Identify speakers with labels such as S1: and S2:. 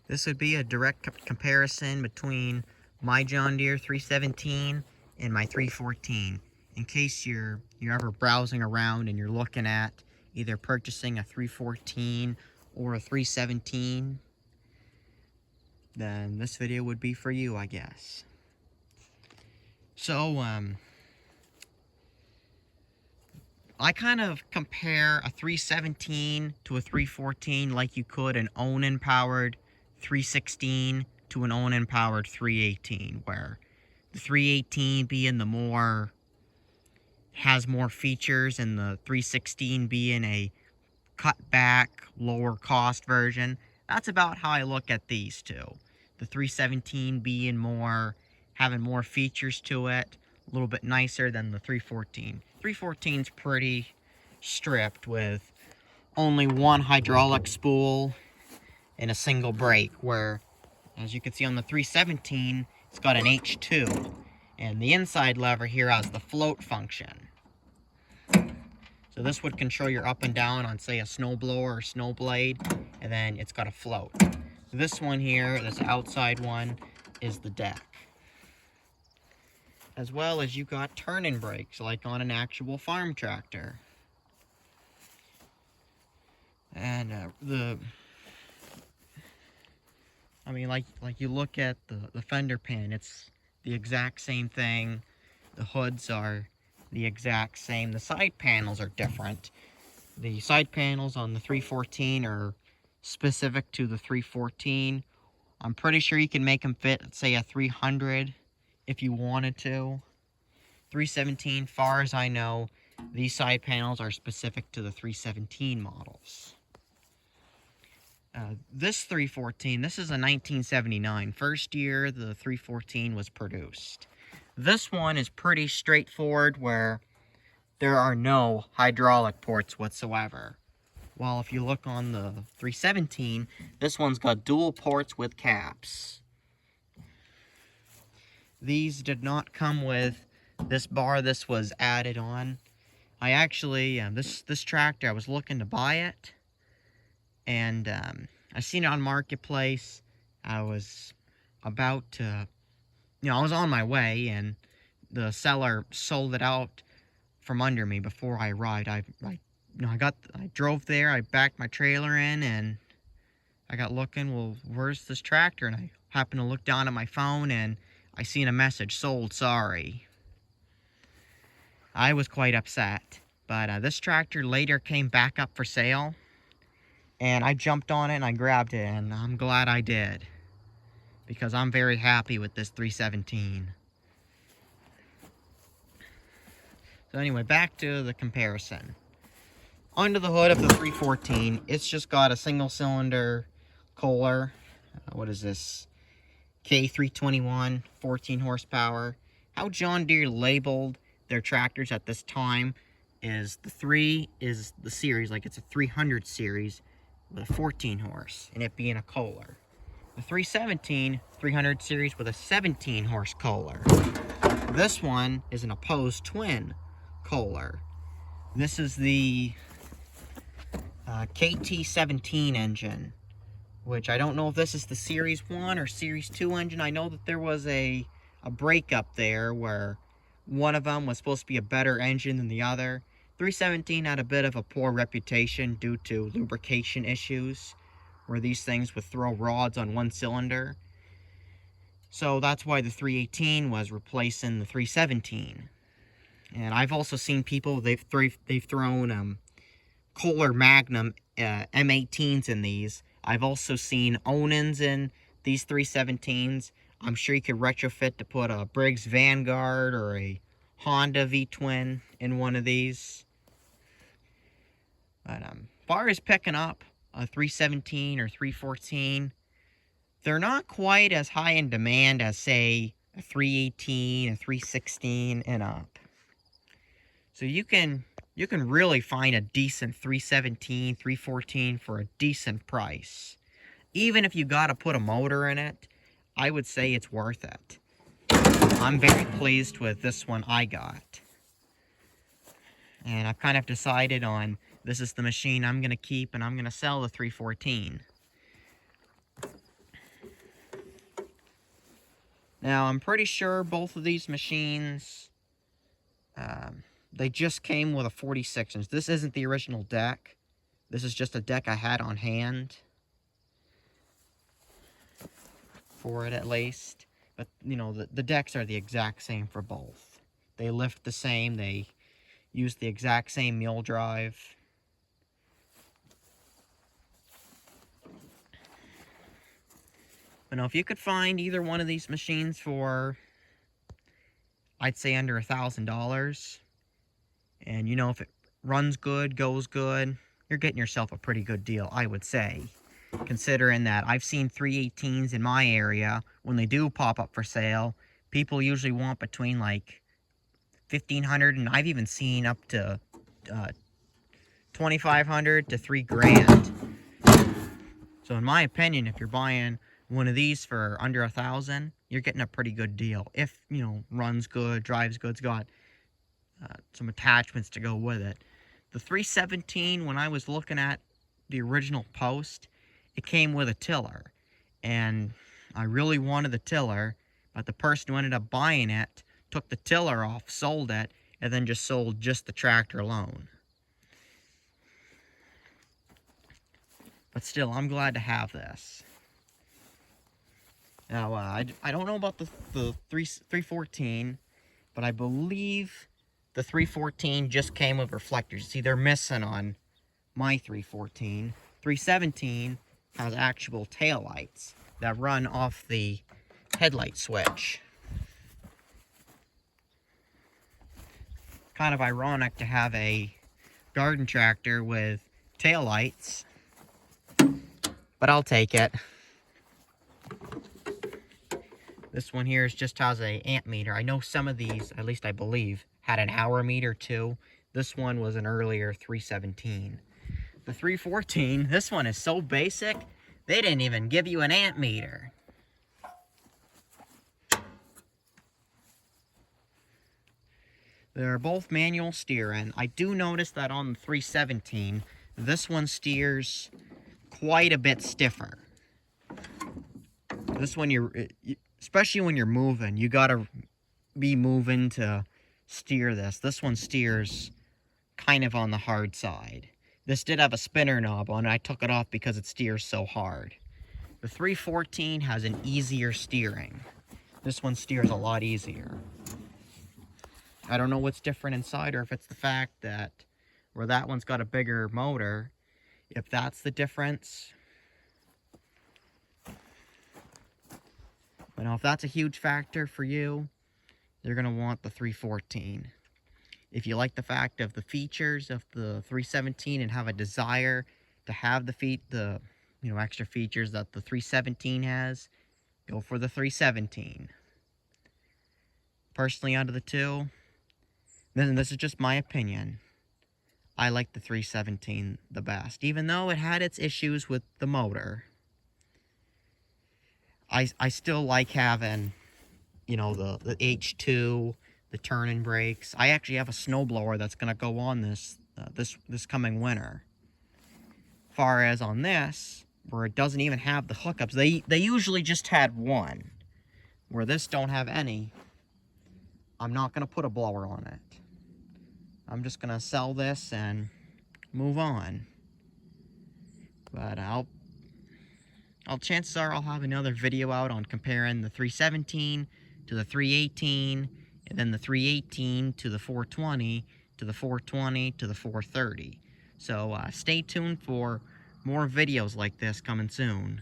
S1: This would be a direct comparison between my John Deere 317 and my 314. In case you're ever browsing around and you're looking at either purchasing a 314 or a 317, then this video would be for you, I guess. So, I kind of compare a 317 to a 314 like you could an Onan-powered 316 to an Onan-powered 318, where the 318 being has more features, and the 316 being a cut back, lower cost version. That's about how I look at these two. The 317 being having more features to it, a little bit nicer than the 314. 314's pretty stripped with only one hydraulic spool and a single brake, where, as you can see on the 317, it's got an H2, and the inside lever here has the float function. So this would control your up and down on, say, a snowblower or snow blade, and then it's got a float. This one here, this outside one, is the deck. As well as you got turning brakes, like on an actual farm tractor. And like you look at the fender pan, it's the exact same thing. The hoods are the exact same. The side panels are different. The side panels on the 314 are specific to the 314. I'm pretty sure you can make them fit, say, a 300 if you wanted to. 317, far as I know, these side panels are specific to the 317 models. This 314, this is a 1979. First year the 314 was produced. This one is pretty straightforward, where there are no hydraulic ports whatsoever. While if you look on the 317, this one's got dual ports with caps. These did not come with this bar. This was added on. I actually, this tractor, I was looking to buy it, and I seen it on Marketplace. I was about to, I was on my way, and the seller sold it out from under me before I arrived. I drove there, I backed my trailer in, and I got looking, well, where's this tractor? And I happened to look down at my phone, and I seen a message, sold, sorry. I was quite upset, but this tractor later came back up for sale, and I jumped on it and I grabbed it, and I'm glad I did, because I'm very happy with this 317. So anyway, back to the comparison. Under the hood of the 314, it's just got a single cylinder Kohler. What is this? K321, 14 horsepower. How John Deere labeled their tractors at this time is the 3 is the series, like it's a 300 series with a 14 horse, and it being a Kohler. The 317, 300 series with a 17 horse Kohler. This one is an opposed twin Kohler. This is the KT17 engine, which I don't know if this is the Series 1 or Series 2 engine. I know that there was a breakup there where one of them was supposed to be a better engine than the other. 317 had a bit of a poor reputation due to lubrication issues, where these things would throw rods on one cylinder. So that's why the 318 was replacing the 317. And I've also seen people, they've thrown Kohler Magnum M18s in these. I've also seen Onans in these 317s. I'm sure you could retrofit to put a Briggs Vanguard or a Honda V-twin in one of these. But as far as picking up a 317 or 314, they're not quite as high in demand as, say, a 318, a 316, and up. So you can really find a decent 317, 314 for a decent price. Even if you got to put a motor in it, I would say it's worth it. I'm very pleased with this one I got. And I've kind of decided on, this is the machine I'm going to keep, and I'm going to sell the 314. Now, I'm pretty sure both of these machines, they just came with a 46-inch. This isn't the original deck. This is just a deck I had on hand. For it, at least. But, you know, the decks are the exact same for both. They lift the same. They use the exact same mule drive. But now, if you could find either one of these machines for, I'd say, under $1,000, and, you know, if it runs good, goes good, you're getting yourself a pretty good deal, I would say. Considering that I've seen 318s in my area, when they do pop up for sale, people usually want between like $1,500, and I've even seen up to $2,500 to $3,000. So in my opinion, if you're buying one of these for under $1,000, you're getting a pretty good deal. If, you know, runs good, drives good, it's got some attachments to go with it. The 317, when I was looking at the original post, it came with a tiller, and I really wanted the tiller, but the person who ended up buying it took the tiller off, sold it, and then just sold just the tractor alone. But still, I'm glad to have this. Now, I don't know about the 314, but I believe the 314 just came with reflectors. See, they're missing on my 314. 317 has actual taillights that run off the headlight switch. Kind of ironic to have a garden tractor with taillights, but I'll take it. This one here just has a amp meter. I know some of these, at least I believe, had an hour meter too. This one was an earlier 317. The 314, this one is so basic, they didn't even give you an amp meter. They're both manual steering. I do notice that on the 317, this one steers quite a bit stiffer. This one, especially when you're moving, you gotta be moving to steer this. This one steers kind of on the hard side. This did have a spinner knob on it. I took it off because it steers so hard. The 314 has an easier steering. This one steers a lot easier. I don't know what's different inside, or if it's the fact that where that one's got a bigger motor, if that's the difference. But now, if that's a huge factor for you, you're going to want the 314. If you like the fact of the features of the 317 and have a desire to have the extra features that the 317 has, go for the 317. Personally, out of the two, then this is just my opinion, I like the 317 the best. Even though it had its issues with the motor, I still like having, the H2, the turning brakes. I actually have a snowblower that's going to go on this coming winter. Far as on this, where it doesn't even have the hookups, they usually just had one. Where this don't have any, I'm not going to put a blower on it. I'm just going to sell this and move on. But chances are I'll have another video out on comparing the 317 to the 318, and then the 318 to the 420, to the 420, to the 430. So stay tuned for more videos like this coming soon.